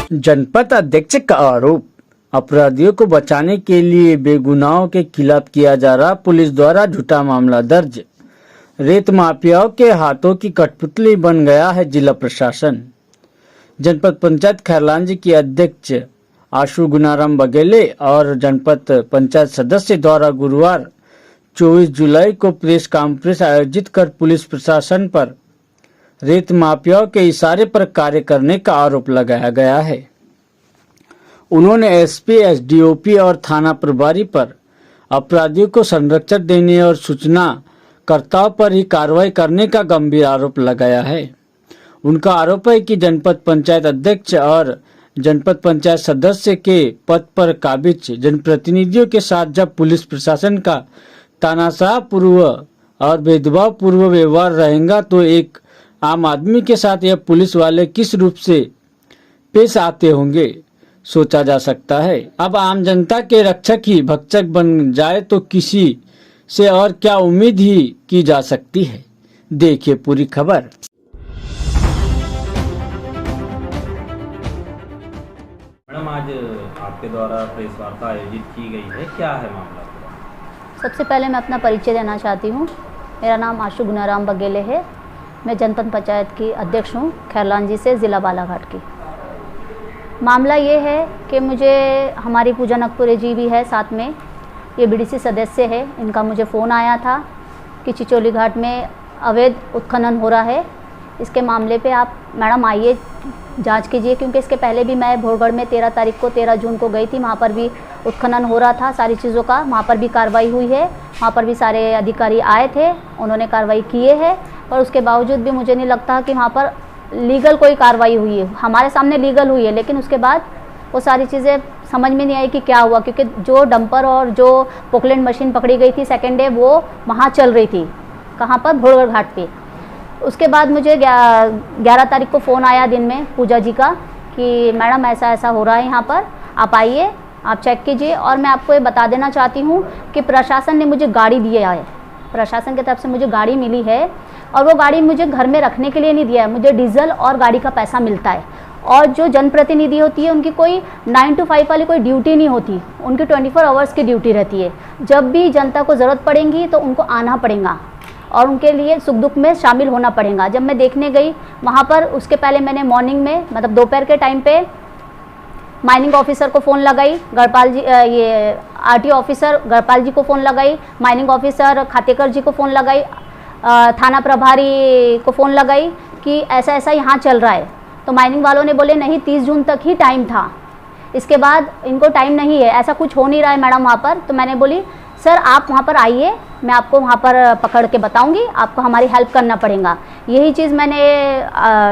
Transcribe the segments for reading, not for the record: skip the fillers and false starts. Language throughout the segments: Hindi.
जनपद अध्यक्ष का आरोप, अपराधियों को बचाने के लिए बेगुनाहों के खिलाफ किया जा रहा पुलिस द्वारा झूठा मामला दर्ज। रेत माफियाओं के हाथों की कठपुतली बन गया है जिला प्रशासन। जनपद पंचायत खैरलांजी की अध्यक्ष आशु गुनाराम बघेले और जनपद पंचायत सदस्य द्वारा गुरुवार 24 जुलाई को प्रेस कॉन्फ्रेंस आयोजित कर पुलिस प्रशासन पर रेत माफियाओं के इशारे पर कार्य करने का आरोप लगाया गया है। उन्होंने एसपी, एसडीओपी और थाना प्रभारी पर अपराधियों को संरक्षण देने और सूचनाकर्ताओं पर ही कार्रवाई करने का गंभीर आरोप लगाया है। उनका आरोप है कि जनपद पंचायत अध्यक्ष और जनपद पंचायत सदस्य के पद पर काबिज जनप्रतिनिधियों के साथ जब पुलिस प्रशासन का तानाशाह पूर्व और भेदभाव पूर्व व्यवहार रहेगा तो एक आम आदमी के साथ यह पुलिस वाले किस रूप से पेश आते होंगे सोचा जा सकता है। अब आम जनता के रक्षक ही भक्षक बन जाए तो किसी से और क्या उम्मीद ही की जा सकती है। देखिए पूरी खबर। मैडम, आज आपके द्वारा प्रेस वार्ता आयोजित की गई है, क्या है मामला? सबसे पहले मैं अपना परिचय देना चाहती हूँ। मेरा नाम आशु गुनाराम बघेले है। मैं जनपद पंचायत की अध्यक्ष हूँ खैरलांजी से, ज़िला बालाघाट की। मामला ये है कि मुझे हमारी पूजा नकपुरे जी भी है साथ में, ये बीडीसी सदस्य है। इनका मुझे फ़ोन आया था कि चिचोली घाट में अवैध उत्खनन हो रहा है। इसके मामले पे आप मैडम आइए, जांच कीजिए, क्योंकि इसके पहले भी मैं भोरगढ़ में 13 जून को गई थी। वहाँ पर भी उत्खनन हो रहा था सारी चीज़ों का, वहाँ पर भी कार्रवाई हुई है। वहाँ पर भी सारे अधिकारी आए थे, उन्होंने कार्रवाई किए है। पर उसके बावजूद भी मुझे नहीं लगता कि वहाँ पर लीगल कोई कार्रवाई हुई है। हमारे सामने लीगल हुई है, लेकिन उसके बाद वो सारी चीज़ें समझ में नहीं आई कि क्या हुआ, क्योंकि जो डंपर और जो पोकलैंड मशीन पकड़ी गई थी सेकेंड डे, वो वहाँ चल रही थी। कहाँ पर? भोरगढ़ घाट पे। उसके बाद मुझे 11 तारीख को फ़ोन आया दिन में पूजा जी का कि मैडम ऐसा ऐसा हो रहा है यहाँ पर, आप आइए, आप चेक कीजिए। और मैं आपको ये बता देना चाहती हूँ कि प्रशासन ने मुझे गाड़ी दिया है, प्रशासन की तरफ से मुझे गाड़ी मिली है। और वो गाड़ी मुझे घर में रखने के लिए नहीं दिया है, मुझे डीजल और गाड़ी का पैसा मिलता है। और जो जनप्रतिनिधि होती है उनकी कोई 9 to 5 वाली कोई ड्यूटी नहीं होती, उनकी 24 आवर्स की ड्यूटी रहती है। जब भी जनता को ज़रूरत पड़ेगी तो उनको आना पड़ेगा और उनके लिए सुख दुख में शामिल होना पड़ेगा। जब मैं देखने गई वहाँ पर, उसके पहले मैंने मॉर्निंग में, मतलब दोपहर के टाइम पे माइनिंग ऑफिसर को फ़ोन लगाई, गढ़पाल जी, ये आरटीओ ऑफिसर गढ़पाल जी को फ़ोन लगाई, माइनिंग ऑफिसर खातेकर जी को फ़ोन लगाई, थाना प्रभारी को फ़ोन लगाई कि ऐसा ऐसा यहाँ चल रहा है। तो माइनिंग वालों ने बोले नहीं, 30 जून तक ही टाइम था, इसके बाद इनको टाइम नहीं है, ऐसा कुछ हो नहीं रहा है मैडम वहाँ पर। तो मैंने बोली सर आप वहाँ पर आइए, मैं आपको वहाँ पर पकड़ के बताऊँगी, आपको हमारी हेल्प करना पड़ेगा। यही चीज़ मैंने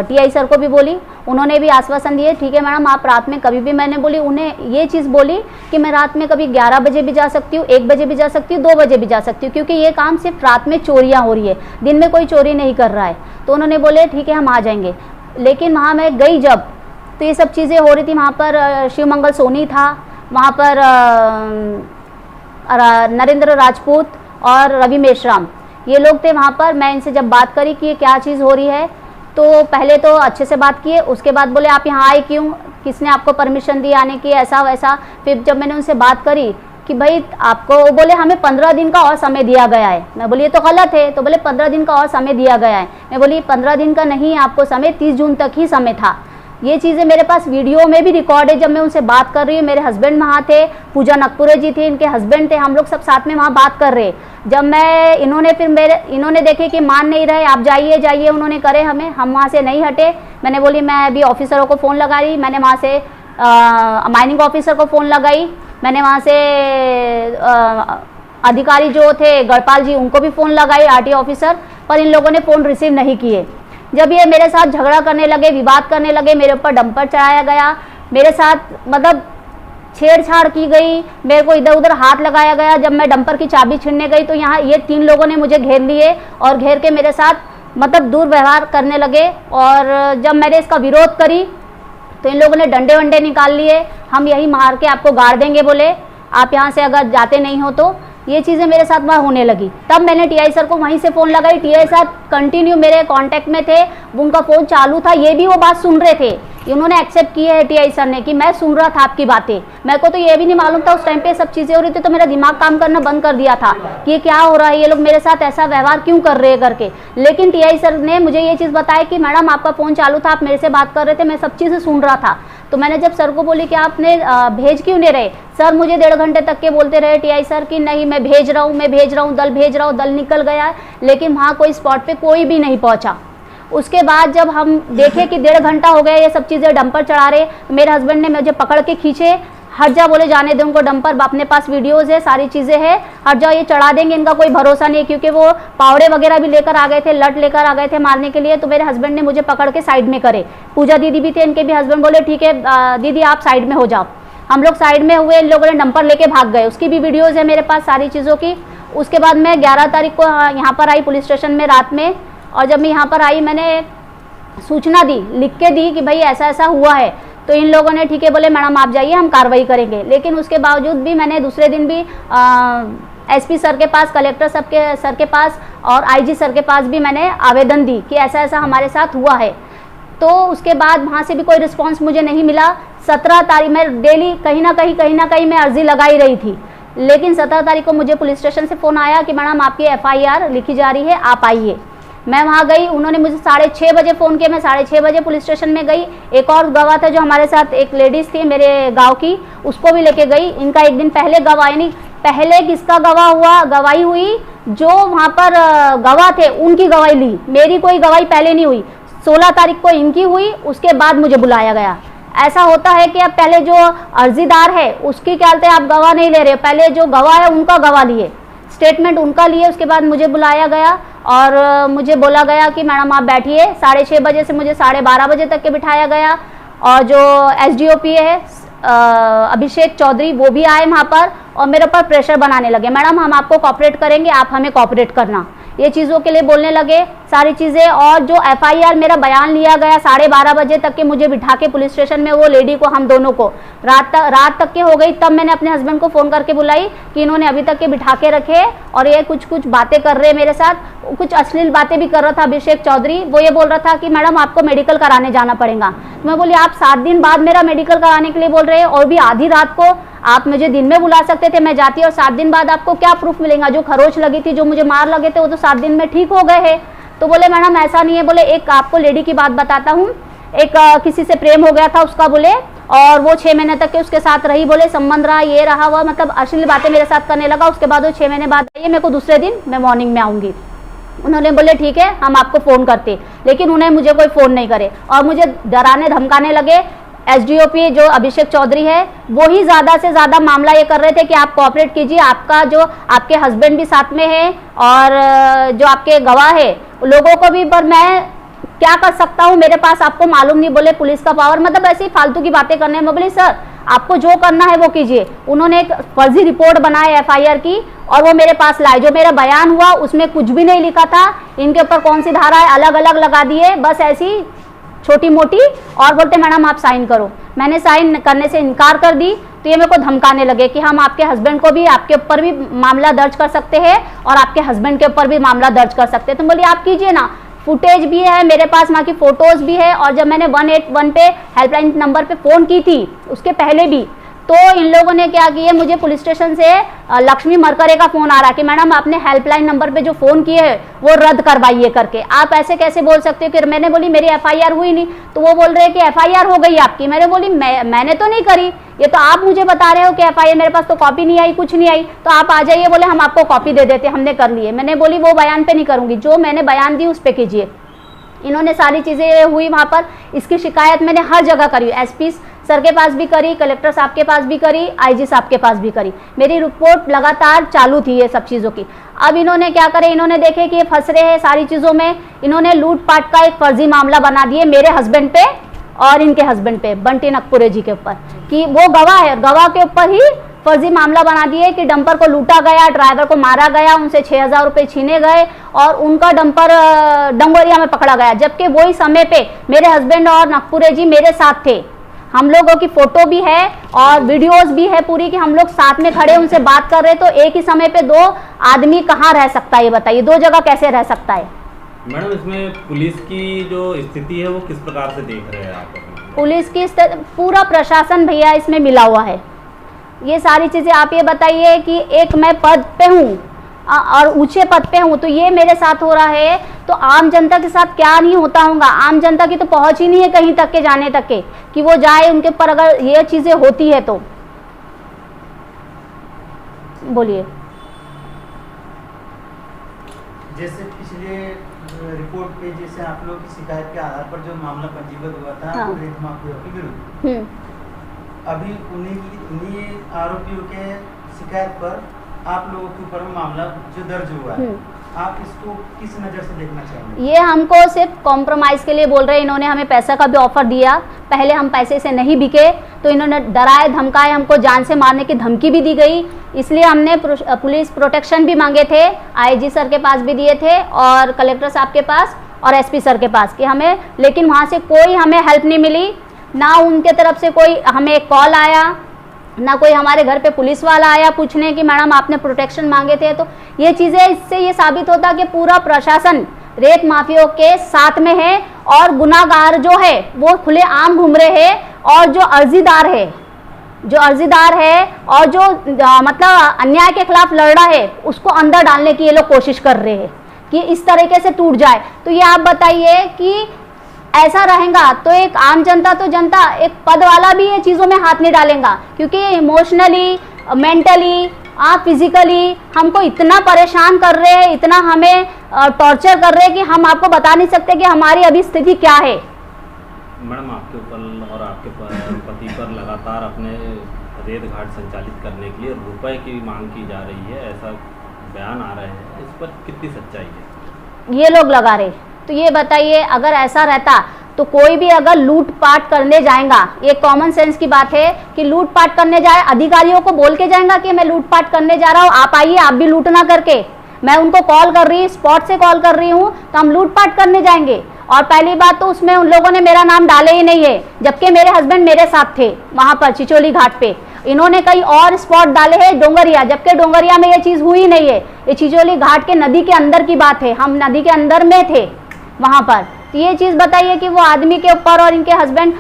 टीआई सर को भी बोली, उन्होंने भी आश्वासन दिए ठीक है मैडम आप रात में कभी भी। मैंने बोली उन्हें ये चीज़ बोली कि मैं रात में कभी 11 बजे भी जा सकती हूँ, 1 बजे भी जा सकती हूँ, 2 बजे भी जा सकती हूँ, क्योंकि ये काम सिर्फ रात में चोरियाँ हो रही है, दिन में कोई चोरी नहीं कर रहा है। तो उन्होंने बोले ठीक है हम आ जाएंगे। लेकिन वहाँ मैं गई जब, तो ये सब चीज़ें हो रही थी। वहाँ पर शिव मंगल सोनी था, वहाँ पर नरेंद्र राजपूत और रवि मेश्राम, ये लोग थे वहाँ पर। मैं इनसे जब बात करी कि ये क्या चीज़ हो रही है, तो पहले तो अच्छे से बात किए, उसके बाद बोले आप यहाँ आए क्यों, किसने आपको परमिशन दी आने की, ऐसा वैसा। फिर जब मैंने उनसे बात करी कि भाई आपको, वो बोले हमें 15 दिन का और समय दिया गया है। मैं बोली ये तो गलत है। तो बोले 15 दिन का और समय दिया गया है। मैं बोली 15 दिन का नहीं, आपको समय 30 जून तक ही समय था। ये चीज़ें मेरे पास वीडियो में भी रिकॉर्ड है। जब मैं उनसे बात कर रही हूँ, मेरे हस्बैंड वहाँ थे, पूजा नकपुरे जी थी, इनके हस्बैंड थे, हम लोग सब साथ में वहाँ बात कर रहे। जब मैं इन्होंने देखे कि मान नहीं रहे, आप जाइए जाइए उन्होंने करे हमें, हम वहाँ से नहीं हटे। मैंने बोली मैं अभी ऑफिसरों को फ़ोन लगा रही, मैंने वहाँ से माइनिंग ऑफिसर को फ़ोन लगाई, मैंने वहाँ से अधिकारी जो थे गढ़पाल जी उनको भी फ़ोन लगाई, आरटीओ ऑफिसर, पर इन लोगों ने फ़ोन रिसीव नहीं किए। जब ये मेरे साथ झगड़ा करने लगे, विवाद करने लगे, मेरे ऊपर डंपर चढ़ाया गया, मेरे साथ मतलब छेड़छाड़ की गई, मेरे को इधर उधर हाथ लगाया गया। जब मैं डंपर की चाबी छीनने गई तो यहाँ ये 3 लोगों ने मुझे घेर लिए और घेर के मेरे साथ मतलब दुर्व्यवहार करने लगे। और जब मैंने इसका विरोध करी तो इन लोगों ने डंडे वंडे निकाल लिए, हम यही मार के आपको गाड़ देंगे, बोले आप यहाँ से अगर जाते नहीं हो तो। ये चीज़ें मेरे साथ वहाँ होने लगी। तब मैंने टीआई सर को वहीं से फ़ोन लगाई, टीआई सर कंटिन्यू मेरे कांटेक्ट में थे, उनका फ़ोन चालू था, ये भी वो बात सुन रहे थे इन्होंने एक्सेप्ट की है टीआई सर ने कि मैं सुन रहा था आपकी बातें। मेरे को तो ये भी नहीं मालूम था उस टाइम पे सब चीज़ें हो रही थी, तो मेरा दिमाग काम करना बंद कर दिया था कि ये क्या हो रहा है, ये लोग मेरे साथ ऐसा व्यवहार क्यों कर रहे हैं करके। लेकिन टीआई सर ने मुझे ये चीज़ बताया कि मैडम आपका फ़ोन चालू था, आप मेरे से बात कर रहे थे, मैं सब चीज़ें सुन रहा था। तो मैंने जब सर को बोली कि आपने भेज क्यों नहीं रहे, सर मुझे 1.5 घंटे तक के बोलते रहे टीआई सर कि नहीं मैं भेज रहा हूँ, मैं भेज रहा हूँ, दल भेज रहा हूँ। दल निकल गया, लेकिन वहाँ कोई स्पॉट पे कोई भी नहीं पहुँचा। उसके बाद जब हम देखे कि 1.5 घंटा हो गया ये सब चीज़ें डंपर चढ़ा रहे, मेरे हस्बैंड ने मुझे पकड़ के खींचे, हट जा बोले, जाने दे उनको डंपर, अपने पास वीडियोज़ है, सारी चीज़ें हैं, हट जाओ ये चढ़ा देंगे, इनका कोई भरोसा नहीं है। क्योंकि वो पावड़े वगैरह भी लेकर आ गए थे, लट लेकर आ गए थे मारने के लिए। तो मेरे हस्बैंड ने मुझे पकड़ के साइड में करे। पूजा दीदी भी थे, इनके भी हस्बैंड बोले ठीक है दीदी आप साइड में हो जाओ। हम लोग साइड में हुए, इन लोगों ने डंपर लेके भाग गए। उसकी भी वीडियोज़ है मेरे पास सारी चीज़ों की। उसके बाद मैं 11 तारीख को यहाँ पर आई पुलिस स्टेशन में रात में, और जब मैं यहाँ पर आई मैंने सूचना दी, लिख के दी कि भाई ऐसा ऐसा हुआ है। तो इन लोगों ने ठीक है बोले मैडम आप जाइए हम कार्रवाई करेंगे। लेकिन उसके बावजूद भी मैंने दूसरे दिन भी एसपी सर के पास, कलेक्टर सर के पास और आईजी सर के पास भी मैंने आवेदन दी कि ऐसा ऐसा हमारे साथ हुआ है। तो उसके बाद वहाँ से भी कोई रिस्पांस मुझे नहीं मिला। 17 तारीख में डेली कहीं ना कहीं मैं अर्जी लगाई रही थी। लेकिन 17 तारीख को मुझे पुलिस स्टेशन से फ़ोन आया कि मैडम आपकी FIR लिखी जा रही है, आप आइए। मैं वहाँ गई, उन्होंने मुझे 6:30 बजे फ़ोन किया, मैं 6:30 बजे पुलिस स्टेशन में गई। एक और गवाह था जो हमारे साथ, एक लेडीज़ थी मेरे गांव की, उसको भी लेके गई। इनका एक दिन पहले गवाही नहीं, पहले किसका गवाही हुई, जो वहाँ पर गवाह थे उनकी गवाही ली, मेरी कोई गवाही पहले नहीं हुई। 16 तारीख को इनकी हुई, उसके बाद मुझे बुलाया गया। ऐसा होता है कि अब पहले जो अर्जीदार है उसकी क्या कहते हैं आप गवाह नहीं ले रहे, पहले जो गवाह है उनका गवाह लिए, स्टेटमेंट उनका लिए। उसके बाद मुझे बुलाया गया और मुझे बोला गया कि मैडम आप बैठिए। 6:30 बजे से मुझे 12:30 बजे तक के बिठाया गया। और जो SDOP है अभिषेक चौधरी, वो भी आए वहाँ पर और मेरे ऊपर प्रेशर बनाने लगे, मैडम हम आपको कॉपरेट करेंगे, आप हमें कॉपरेट करना, ये चीज़ों के लिए बोलने लगे सारी चीज़ें। और जो FIR मेरा बयान लिया गया 12:30 बजे तक के मुझे बिठा के पुलिस स्टेशन में, वो लेडी को हम दोनों को रात तक के हो गई। तब मैंने अपने हस्बैंड को फ़ोन करके बुलाई कि इन्होंने अभी तक के बिठा के रखे और ये कुछ बातें कर रहे हैं मेरे साथ, कुछ अश्लील बातें भी कर रहा था अभिषेक चौधरी। वो ये बोल रहा था कि मैडम आपको मेडिकल कराने जाना पड़ेगा। मैं बोली आप 7 दिन बाद मेरा मेडिकल कराने के लिए बोल रहे हैं, और भी आधी रात को, आप मुझे दिन में बुला सकते थे, मैं जाती, और 7 दिन बाद आपको क्या प्रूफ मिलेगा? जो खरोच लगी थी, जो मुझे मार लगे थे, वो तो 7 दिन में ठीक हो गए हैं। तो बोले मैडम ऐसा नहीं है, बोले एक आपको लेडी की बात बताता हूँ, एक किसी से प्रेम हो गया था उसका, बोले, और वो 6 महीने तक के उसके साथ रही, बोले संबंध रहा, ये रहा वह, मतलब अश्लील बातें मेरे साथ करने लगा। उसके बाद वो 6 महीने बाद आइए, मेरे को दूसरे दिन मैं मॉर्निंग में आऊँगी। उन्होंने बोले ठीक है हम आपको फ़ोन करते, लेकिन उन्हें मुझे कोई फ़ोन नहीं करे और मुझे डराने धमकाने लगे। SDOP जो अभिषेक चौधरी है वो ही ज़्यादा से ज़्यादा मामला ये कर रहे थे कि आप कोऑपरेट कीजिए, आपका जो आपके हस्बैंड भी साथ में है और जो आपके गवाह है लोगों को भी, पर मैं क्या कर सकता हूँ, मेरे पास आपको मालूम नहीं, बोले पुलिस का पावर, मतलब ऐसी फालतू की बातें करने में। बोली सर आपको जो करना है वो कीजिए। उन्होंने एक फर्जी रिपोर्ट बनाई FIR की और वो मेरे पास लाए, जो मेरा बयान हुआ उसमें कुछ भी नहीं लिखा था, इनके ऊपर कौन सी धारा है अलग अलग लगा दिए, बस ऐसी छोटी मोटी, और बोलते मैडम आप साइन करो। मैंने साइन करने से इनकार कर दी। तो ये मेरे को धमकाने लगे कि हम आपके हस्बैंड को भी, आपके ऊपर भी मामला दर्ज कर सकते हैं और आपके हस्बैंड के ऊपर भी मामला दर्ज कर सकते हैं। तो बोलिए आप कीजिए ना, फुटेज भी है मेरे पास, वहाँ की फ़ोटोज़ भी है। और जब मैंने 181 पे हेल्पलाइन नंबर पे फ़ोन की थी, उसके पहले भी, तो इन लोगों ने क्या किया, मुझे पुलिस स्टेशन से लक्ष्मी मरकरे का फ़ोन आ रहा कि मैडम आपने हेल्पलाइन नंबर पे जो फ़ोन किए है वो रद्द करवाइए करके, आप ऐसे कैसे बोल सकते हो। फिर मैंने बोली मेरी FIR हुई नहीं, तो वो बोल रहे हैं कि FIR हो गई आपकी। मैंने बोली मैंने तो नहीं करी, ये तो आप मुझे बता रहे हो कि FIR, मेरे पास तो कॉपी नहीं आई, कुछ नहीं आई, तो आप आ जाइए। बोले हम आपको कॉपी दे देते, हमने कर ली है। मैंने बोली वो बयान पे नहीं करूँगी, जो मैंने बयान दी उस पर कीजिए। इन्होंने सारी चीज़ें हुई वहाँ पर, इसकी शिकायत मैंने हर जगह करी, SP सर के पास भी करी, कलेक्टर साहब के पास भी करी, IG साहब के पास भी करी। मेरी रिपोर्ट लगातार चालू थी ये सब चीज़ों की। अब इन्होंने क्या करे, इन्होंने देखे कि ये फंस रहे हैं सारी चीज़ों में, इन्होंने लूटपाट का एक फर्जी मामला बना दिए मेरे हस्बैंड पे और इनके हस्बैंड पे, बंटी नकपुरे जी के ऊपर, कि वो गवाह है, गवाह के ऊपर ही फर्जी मामला बना दिए कि डंपर को लूटा गया, ड्राइवर को मारा गया, उनसे 6,000 रुपये छीने गए और उनका डंपर डंगोरिया में पकड़ा गया। जबकि वही समय पे मेरे हस्बैंड और नकपुरे जी मेरे साथ थे। हम लोगों की फ़ोटो भी है और वीडियोस भी है पूरी कि हम लोग साथ में खड़े उनसे बात कर रहे। तो एक ही समय पे 2 आदमी कहाँ रह सकता है, ये बताइए, 2 जगह कैसे रह सकता है। मैडम इसमें पुलिस की जो स्थिति है वो किस प्रकार से देख रहे हैं आप? पुलिस की पूरा प्रशासन भैया इसमें मिला हुआ है। ये सारी चीज़ें आप ये बताइए कि एक मैं पद पे हूँ और ऊंचे पद पे हूँ, तो ये मेरे साथ हो रहा है, तो आम जनता के साथ क्या नहीं होता होगा। आम जनता की तो पहुँच ही नहीं है कहीं तक के जाने तक के कि वो जाए, उनके ऊपर अगर ये चीज़ें होती है तो। बोलिए। जैसे पिछले रिपोर्ट पे जैसे आप लोग की शिकायत के आधार पर जो मामला पंजीबद्ध हुआ था हाँ। रेत माफिया के विरुद्ध, अभी उन्हीं आरोपियों के शिकायत पर आप लोगों के ऊपर मामला जो दर्ज हुआ है, आप इसको किस नज़र से देखना चाहेंगे? ये हमको सिर्फ कॉम्प्रोमाइज़ के लिए बोल रहे हैं। इन्होंने हमें पैसा का भी ऑफर दिया, पहले हम पैसे से नहीं बिके तो इन्होंने डराए धमकाए, हमको जान से मारने की धमकी भी दी गई। इसलिए हमने पुलिस प्रोटेक्शन भी मांगे थे, आईजी सर के पास भी दिए थे और कलेक्टर साहब के पास और एसपी सर के पास कि हमें, लेकिन वहाँ से कोई हमें हेल्प नहीं मिली। ना उनके तरफ से कोई हमें कॉल आया, ना कोई हमारे घर पे पुलिस वाला आया पूछने कि मैडम आपने प्रोटेक्शन मांगे थे। तो ये चीज़ें, इससे ये साबित होता कि पूरा प्रशासन रेत माफियों के साथ में है और गुनाहगार जो है वो खुले आम घूम रहे हैं और जो अर्जीदार है और जो मतलब अन्याय के खिलाफ लड़ रहा है उसको अंदर डालने की ये लोग कोशिश कर रहे हैं कि इस तरीके से टूट जाए। तो ये आप बताइए कि ऐसा रहेगा तो एक आम जनता तो जनता, एक पद वाला भी ये चीज़ों में हाथ नहीं डालेगा, क्योंकि इमोशनली, मेंटली, फिजिकली हमको इतना परेशान कर रहे हैं, इतना हमें टॉर्चर कर रहे हैं कि हम आपको बता नहीं सकते कि हमारी अभी स्थिति क्या है। मैडम, आपके ऊपर और आपके पति पर लगातार अपने रेत घाट संचालित करने के लिए रुपए की मांग की जा रही है, ऐसा बयान आ रहे हैं, इस पर कितनी सच्चाई है? ये लोग लगा रहे, तो ये बताइए अगर ऐसा रहता तो कोई भी अगर लूटपाट करने जाएगा, ये कॉमन सेंस की बात है कि लूटपाट करने जाए, अधिकारियों को बोल के जाएगा कि मैं लूटपाट करने जा रहा हूँ, आप आइए, आप भी लूटना करके। मैं उनको कॉल कर रही, स्पॉट से कॉल कर रही हूँ, तो हम लूटपाट करने जाएंगे। और पहली बात तो उसमें उन लोगों ने मेरा नाम डाले ही नहीं है, जबकि मेरे हस्बैंड मेरे साथ थे वहाँ पर चिचोली घाट पे। इन्होंने कई और स्पॉट डाले हैं डोंगरिया, जबकि डोंगरिया में ये चीज़ हुई नहीं है। ये चिचोली घाट के नदी के अंदर की बात है, हम नदी के अंदर में थे वहाँ पर। तो ये चीज़ बताइए कि वो आदमी के ऊपर और इनके हस्बैंड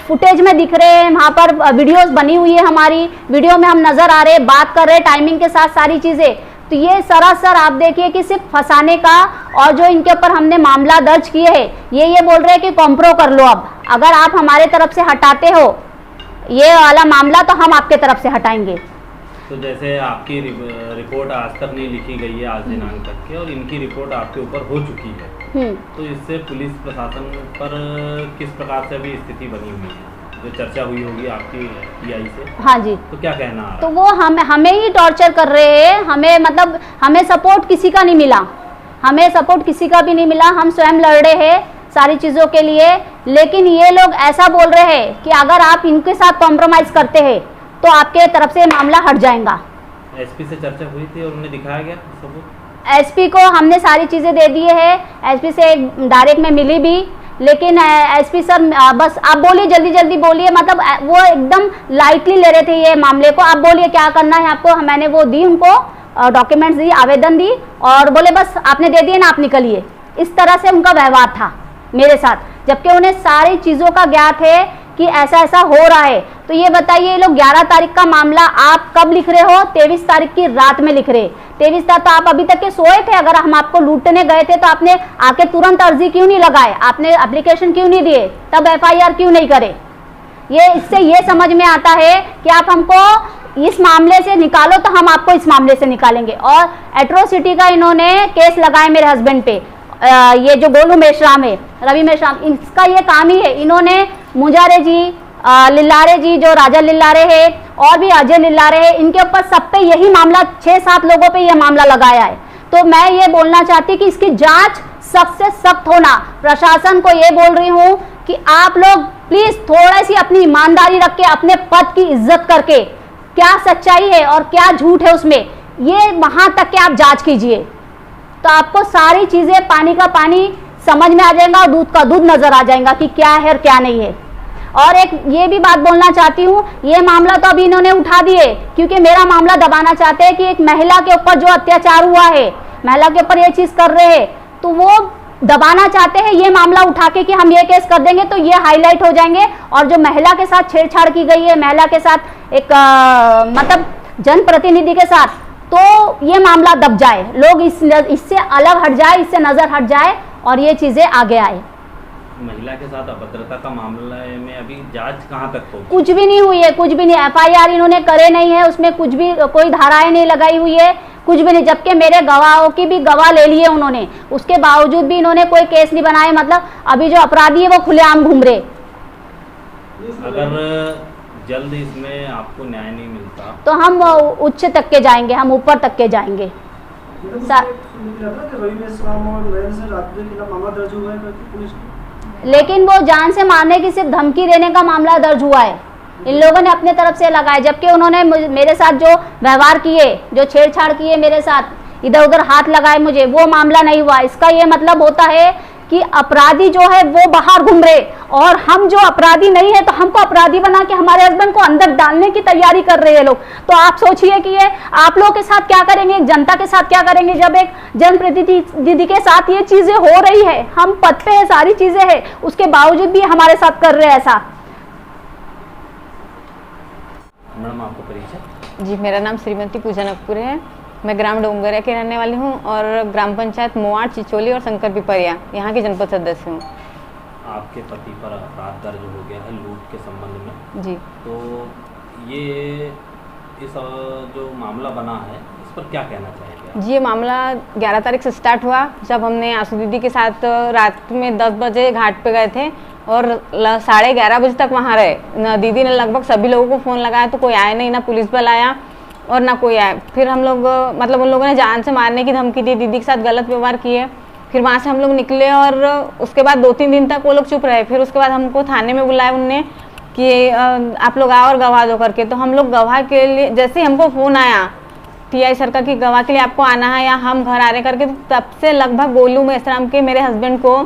फुटेज में दिख रहे हैं, वहाँ पर वीडियोस बनी हुई है, हमारी वीडियो में हम नज़र आ रहे हैं, बात कर रहे हैं टाइमिंग के साथ सारी चीज़ें। तो ये सरासर आप देखिए कि सिर्फ फंसाने का, और जो इनके ऊपर हमने मामला दर्ज किए हैं ये बोल रहे हैं कि कॉम्प्रो कर लो, अब अगर आप हमारे तरफ से हटाते हो ये वाला मामला तो हम आपके तरफ से हटाएंगे। तो जैसे आपकी रिपोर्ट आज तक नहीं लिखी गई है, आज दिनांक तक के, और इनकी रिपोर्ट आपके ऊपर हो चुकी है, तो इससे पुलिस प्रशासन पर किस प्रकार से अभी स्थिति बनी हुई है, जो चर्चा हुई होगी आपकी पीआई से? हाँ जी। तो क्या कहना आ रहा है? तो वो हमें ही टॉर्चर कर रहे हैं, हमें मतलब हमें सपोर्ट किसी का नहीं मिला, हमें सपोर्ट किसी का भी नहीं मिला, हम स्वयं लड़ रहे हैं सारी चीज़ों के लिए। लेकिन ये लोग ऐसा बोल रहे हैं कि अगर आप इनके साथ कॉम्प्रोमाइज़ करते हैं तो आपके तरफ से मामला हट जाएगा। एसपी से चर्चा हुई थी और उन्हें दिखाया गया सबूत? एसपी को हमने सारी चीज़ें दे दी है, एसपी से डायरेक्ट में मिली भी, लेकिन एसपी सर बस आप बोलिए, जल्दी जल्दी बोलिए, मतलब वो एकदम लाइटली ले रहे थे ये मामले को। आप बोलिए क्या करना है आपको, मैंने वो दी उनको, डॉक्यूमेंट्स दी, आवेदन दी, और बोले बस आपने दे दिए ना, आप निकलिए। इस तरह से उनका व्यवहार था मेरे साथ, जबकि उन्हें सारी चीज़ों का ज्ञात है कि ऐसा ऐसा हो रहा है। तो ये बताइए, ये लोग 11 तारीख का मामला आप कब लिख रहे हो? 23 तारीख की रात में लिख रहे। 23 तारीख तो आप अभी तक के सोए थे। अगर हम आपको लूटने गए थे तो आपने आके तुरंत अर्जी क्यों नहीं लगाए, आपने एप्लीकेशन क्यों नहीं दिए, तब FIR क्यों नहीं करे? ये इससे ये समझ में आता है कि आप हमको इस मामले से निकालो तो हम आपको इस मामले से निकालेंगे। और एट्रोसिटी का इन्होंने केस लगाए मेरे हस्बैंड पे, ये जो गोलू मेश्राम है, रवि मेश्राम, इसका ये काम ही है। इन्होंने मुजारे जी, लिल्लारे जी, जो राजा लिल्लारे है, और भी अजय लिल्लारे है, इनके ऊपर सब पे यही मामला, 6-7 लोगों पे ये मामला लगाया है। तो मैं ये बोलना चाहती कि इसकी जांच सख्त से सख्त होना। प्रशासन को ये बोल रही हूँ कि आप लोग प्लीज थोड़ी सी अपनी ईमानदारी रख के, अपने पद की इज्जत करके, क्या सच्चाई है और क्या झूठ है उसमें, ये वहां तक के आप जांच कीजिए, तो आपको सारी चीजें पानी का पानी समझ में आ जाएगा और दूध का दूध नजर आ जाएगा कि क्या है और क्या नहीं है। और एक ये भी बात बोलना चाहती हूँ, ये मामला तो अभी इन्होंने उठा दिए क्योंकि मेरा मामला दबाना चाहते हैं कि एक महिला के ऊपर जो अत्याचार हुआ है, महिला के ऊपर ये चीज कर रहे हैं, तो वो दबाना चाहते हैं ये मामला उठा के कि हम ये केस कर देंगे तो ये हाईलाइट हो जाएंगे, और जो महिला के साथ छेड़छाड़ की गई है, महिला के साथ एक मतलब जनप्रतिनिधि के साथ, तो ये मामला दब जाए, लोग इससे अलग हट जाए, इससे नजर हट जाए और ये चीजें आगे आए। महिला के साथ अभद्रता का मामला में अभी जांच कहां तक पहुंची? कुछ भी नहीं हुई है, कुछ भी नहीं, FIR इन्होंने करे नहीं है, उसमें कुछ भी कोई धाराएं नहीं लगाई हुई है, कुछ भी नहीं, जबकि मेरे गवाहों की भी गवाह ले लिए उन्होंने, उसके बावजूद भी इन्होंने कोई केस नहीं बनाया। मतलब अभी जो अपराधी है वो खुलेआम घूम रहे। अगर जल्द इसमें आपको न्याय नहीं मिलता तो हम उच्च तक के जाएंगे, हम ऊपर तक के जाएंगे। लेकिन वो जान से मारने की सिर्फ धमकी देने का मामला दर्ज हुआ है, इन लोगों ने अपने तरफ से लगाया, जबकि उन्होंने मेरे साथ जो व्यवहार किए, जो छेड़छाड़ किए मेरे साथ, इधर उधर हाथ लगाए मुझे, वो मामला नहीं हुआ। इसका ये मतलब होता है कि अपराधी जो है वो बाहर घूम रहे, और हम जो अपराधी नहीं है तो हमको अपराधी बना के हमारे हस्बैंड को अंदर डालने की तैयारी कर रहे हैं लोग। तो आप सोचिए कि ये आप लोगों के साथ क्या करेंगे, जनता के साथ क्या करेंगे, जब एक जनप्रतिनिधि के साथ ये चीजें हो रही है, हम पद पे है, सारी चीजें है, उसके बावजूद भी हमारे साथ कर रहे हैं ऐसा। मैडम आपको परिचय? जी, मेरा नाम श्रीमती पूजा नकपुरे है। मैं ग्राम डोंगरिया की रहने वाली हूँ और ग्राम पंचायत मोआड़, चिचोली और शंकर पिपरिया यहाँ की जनपद सदस्य हूँ। आपके पति पर अपराध दर्ज हो गया है लूट के संबंध में। जी, तो ये इस जो मामला बना है इस पर क्या कहना चाहेंगे? जी, ये मामला 11 तारीख से स्टार्ट हुआ, जब हमने आंसू दीदी के साथ रात में 10 बजे घाट पे गए थे और 11:30 बजे तक वहाँ रहे। दीदी ने लगभग सभी लोगों को फ़ोन लगाया तो कोई आया नहीं, ना पुलिस बल आया और ना कोई आया। फिर हम लोग मतलब उन लोगों ने जान से मारने की धमकी दी, दीदी के साथ गलत व्यवहार किए। फिर वहाँ से हम लोग निकले और उसके बाद 2-3 दिन तक वो लोग चुप रहे। फिर उसके बाद हमको थाने में बुलाया उनने कि आप लोग आओ और गवाह दो करके। तो हम लोग गवाह के लिए, जैसे ही हमको फ़ोन आया TI सरकार की गवाह के लिए आपको आना है या हम घर आ रहे करके, तो तब से लगभग गोलू मेसराम के मेरे हस्बैंड को,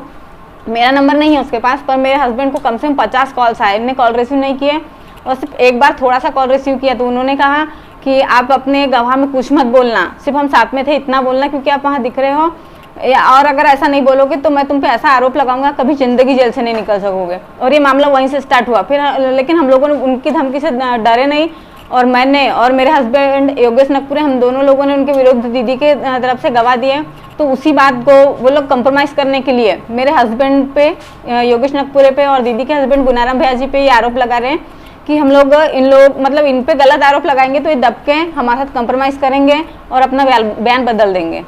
मेरा नंबर नहीं है उसके पास, पर मेरे हस्बैंड को कम से कम 50 कॉल्स आए। इन्होंने कॉल रिसीव नहीं किए और सिर्फ एक बार थोड़ा सा कॉल रिसीव किया तो उन्होंने कहा कि आप अपने गवाह में कुछ मत बोलना, सिर्फ हम साथ में थे इतना बोलना, क्योंकि आप वहाँ दिख रहे हो, और अगर ऐसा नहीं बोलोगे तो मैं तुम पे ऐसा आरोप लगाऊंगा, कभी जिंदगी जेल से नहीं निकल सकोगे। और ये मामला वहीं से स्टार्ट हुआ। फिर लेकिन हम लोगों ने उनकी धमकी से डरे नहीं, और मैंने और मेरे हस्बैंड योगेश नकपुरे, हम दोनों लोगों ने उनके विरुद्ध दीदी के तरफ से गवाह दिए। तो उसी बात को वो लोग कंप्रोमाइज़ करने के लिए मेरे हस्बैंड पे, योगेश नकपुरे पे और दीदी के हस्बैंड गुनाराम भैया जी पे ये आरोप लगा रहे हैं कि हम लोग मतलब इन पे गलत आरोप लगाएंगे तो ये दब के हमारे साथ कंप्रोमाइज़ करेंगे और अपना बयान बदल देंगे।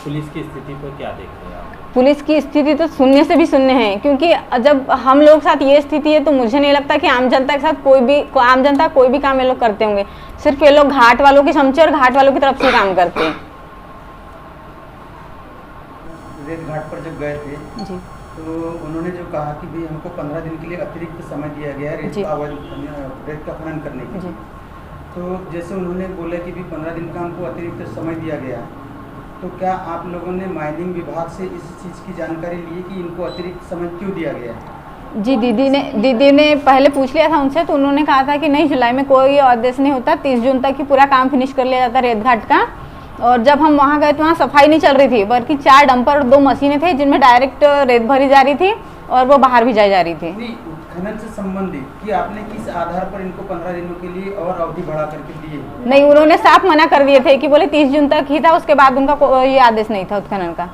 पुलिस की स्थिति पर क्या देख रहे हैं आप? पुलिस की स्थिति तो शून्य से भी शून्य है, क्योंकि जब हम लोग के साथ ये स्थिति है तो मुझे नहीं लगता कि आम जनता के साथ आम जनता कोई भी काम ये लोग करते होंगे। सिर्फ ये लोग घाट वालों के चमचे और घाट वालों की तरफ से काम करते हैं। रेत घाट पर जब गए थे जी, तो उन्होंने जो कहा कि भाई हमको 15 दिन के लिए अतिरिक्त समय दिया गया है रेत का खनन करने के लिए। तो जैसे उन्होंने बोला कि भी 15 दिन का हमको अतिरिक्त समय दिया गया, तो क्या आप लोगों ने माइनिंग विभाग से इस चीज़ की जानकारी ली कि इनको अतिरिक्त समय क्यों दिया गया है? जी, दीदी ने पहले पूछ लिया था उनसे, तो उन्होंने कहा था कि नहीं, जुलाई में कोई आदेश नहीं होता, 30 जून तक ही पूरा काम फिनिश कर लिया जाता रेत घाट का। और जब हम वहाँ गए तो वहाँ सफाई नहीं चल रही थी, बल्कि 4 डंपर और 2 मशीनें थे जिनमें डायरेक्ट रेत भरी जा रही थी और वो बाहर भिजाई जा रही थी। खनन से संबंधित कि आपने किस आधार पर इनको 15 दिनों के लिए और अवधि बढ़ा करके दिए? नहीं, उन्होंने साफ मना कर दिए थे कि बोले 30 जून तक ही था, उसके बाद उनका ये आदेश नहीं था उत्खनन का।